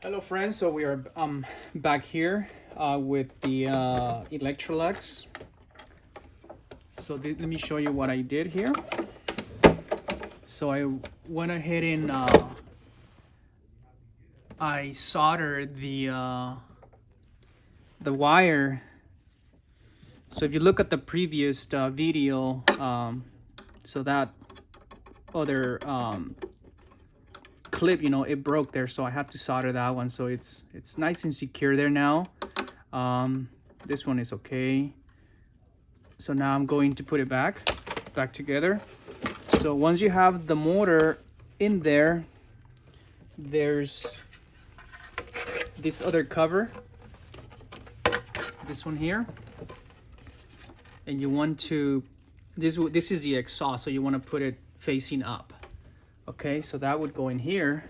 Hello friends, so we are back here with the Electrolux. So let me show you what I did here. So I went ahead and I soldered the wire. So if you look at the previous video, so that other clip, it broke there, so I had to solder that one. So it's nice and secure there now. This one is okay. So now I'm going to put it back together. So once you have the motor in there, there's this other cover, this one here, and you want to this is the exhaust, so you want to put it facing up. Okay, so that would go in here.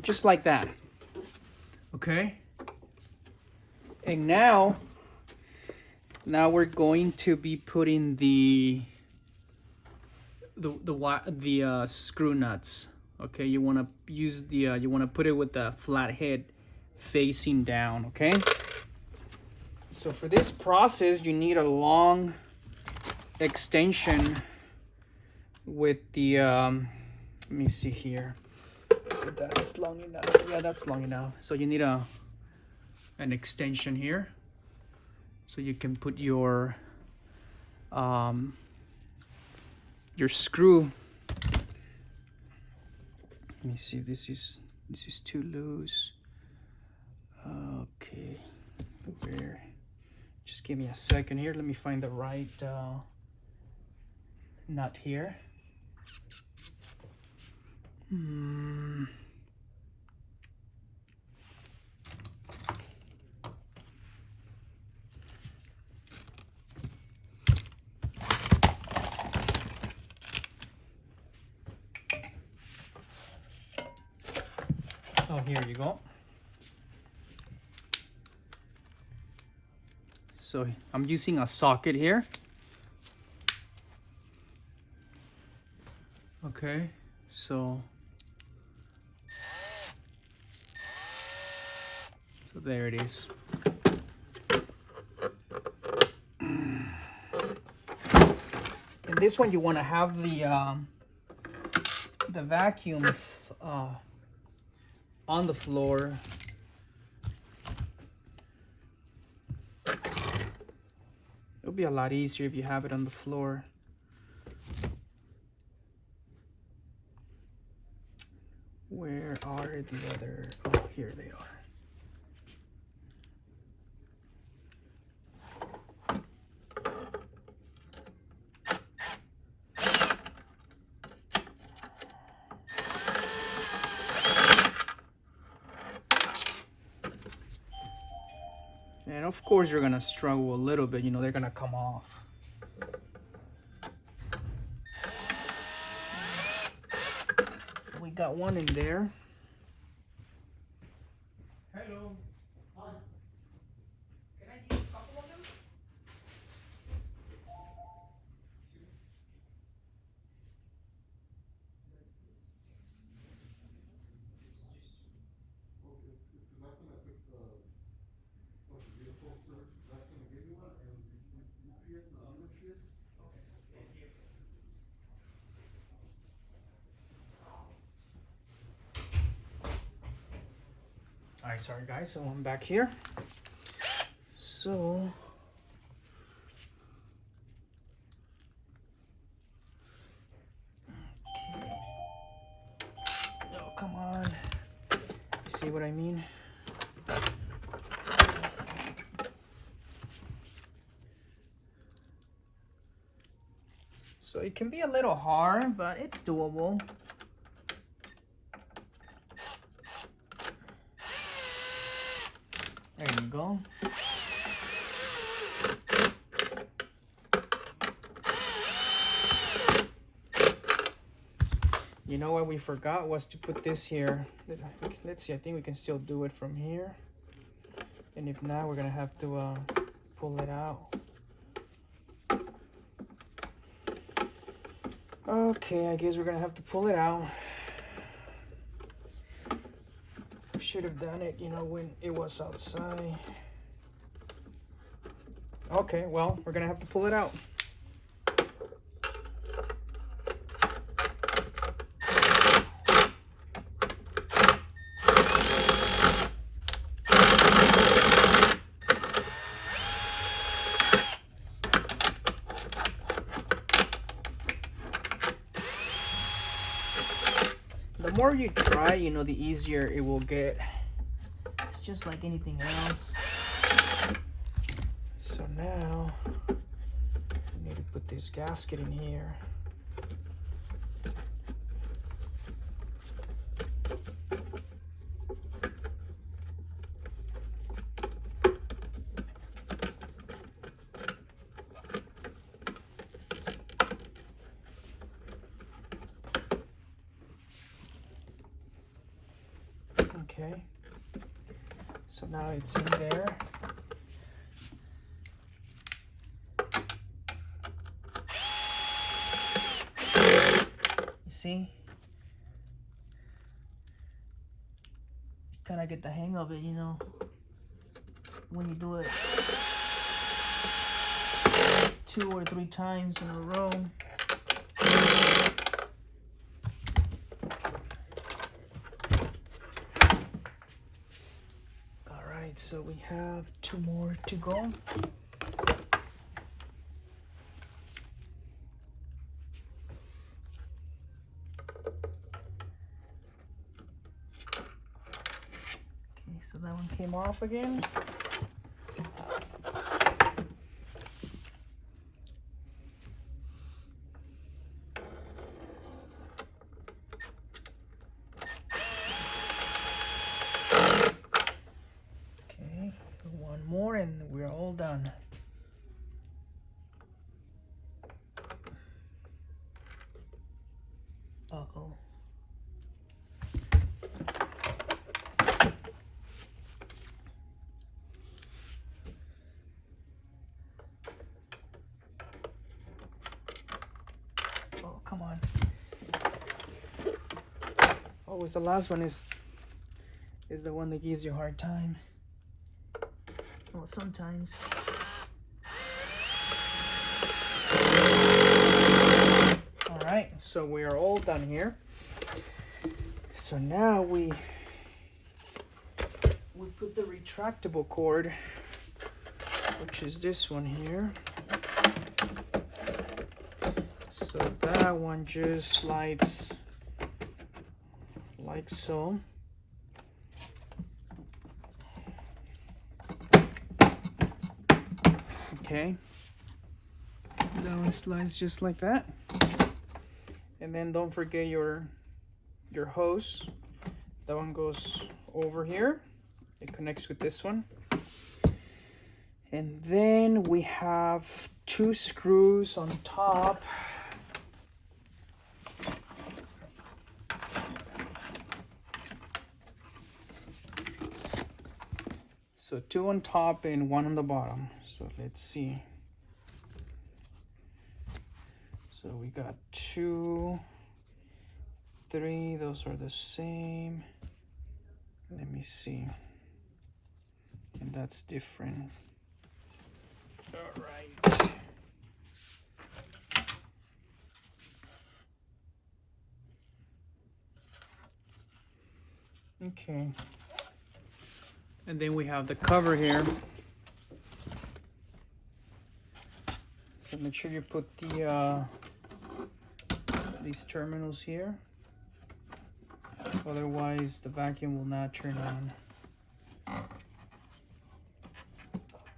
Just like that. Okay. And now we're going to be putting the screw nuts. Okay, you want to use the you want to put it with the flat head facing down. Okay, so for this process you need a long extension with the let me see here, that's long enough. Yeah, that's long enough. So you need an extension here so you can put your screw. Let me see if this is too loose. Okay, where? Just give me a second here. Let me find the right nut here. Oh, here you go. So I'm using a socket here. Okay, so there it is. And this one you want to have the vacuum on the floor. It'll be a lot easier if you have it on the floor. Where are the other? Oh, here they are. And of course you're gonna struggle a little bit, they're gonna come off. So we got one in there. Hello. Hi. Can I use a couple of them? All right, sorry guys, so I'm back here. So oh, come on. You see what I mean? So it can be a little hard, but it's doable. There you go. You know what we forgot was to put this here. Let's see, I think we can still do it from here. And if not, we're gonna have to pull it out. Okay, I guess we're gonna have to pull it out. Should have done it, you know, when it was outside. Okay, well, we're gonna have to pull it out. The more you try, you know, the easier it will get. It's just like anything else. So now, I need to put this gasket in here. Okay, so now it's in there. You see? You kind of get the hang of it, you know, when you do it 2 or 3 times in a row. So we have 2 more to go. Okay, so that one came off again. More and we're all done. Uh-oh. Oh, come on. Always the last one is the one that gives you a hard time. Well, sometimes. All right, so we are all done here. So now we put the retractable cord, which is this one here. So that one just slides like so. Okay, that one slides just like that. And then don't forget your hose. That one goes over here. It connects with this one. And then we have 2 screws on top. So 2 on top and 1 on the bottom. So let's see. So we got 2, 3, those are the same. Let me see. And that's different. All right. Okay. And then we have the cover here. So make sure you put the these terminals here. Otherwise the vacuum will not turn on.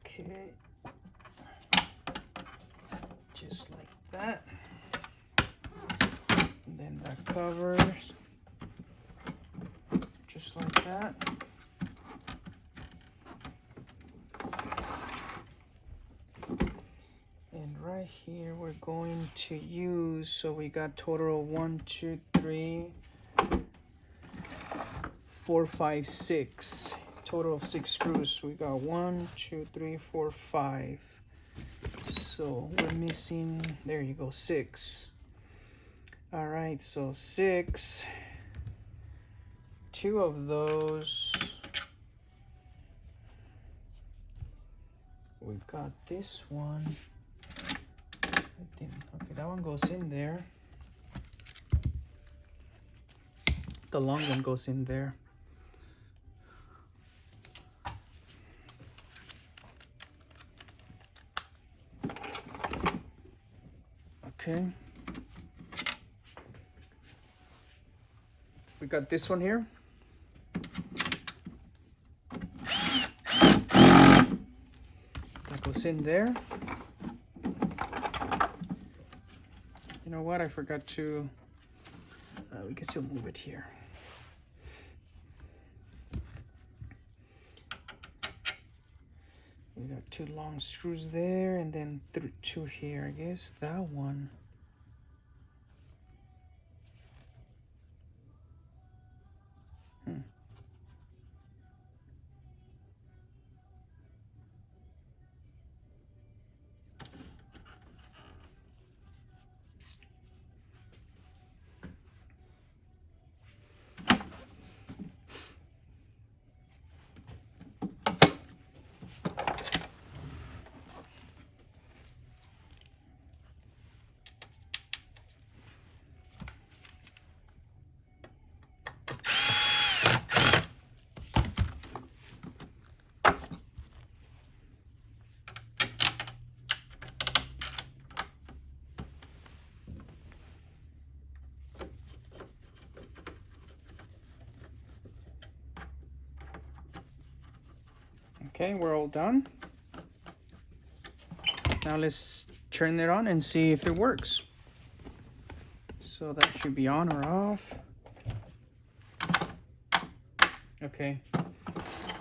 Okay. Just like that. And then that covers just like that. And right here we're going to use, so we got total of 1, 2, 3, 4, 5, 6 total of 6 screws. We got 1, 2, 3, 4, 5. So we're missing, there you go, 6. All right, so 6. 2 of those. We've got this one. Okay, that one goes in there. The long one goes in there. Okay. We got this one here. That goes in there. You know what? I forgot to. We can still move it here. We got 2 long screws there, and then 2 here. I guess that one. Okay, we're all done. Now let's turn it on and see if it works. So that should be on or off. Okay.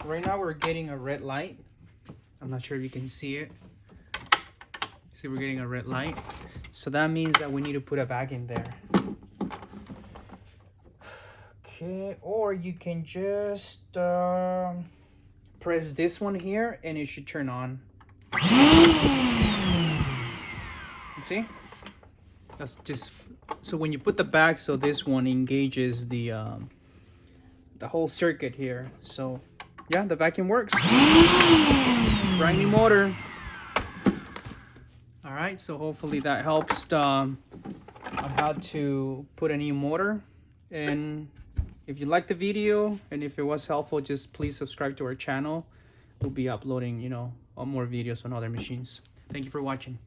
Right now we're getting a red light. I'm not sure if you can see it. See, we're getting a red light. So that means that we need to put a bag in there. Okay, or you can just press this one here and it should turn on. See? That's just so when you put the bag, so this one engages the whole circuit here. So yeah, the vacuum works. Brand new motor. All right, so hopefully that helps on how to put a new motor. And if you liked the video and if it was helpful, just please subscribe to our channel. We'll be uploading, more videos on other machines. Thank you for watching.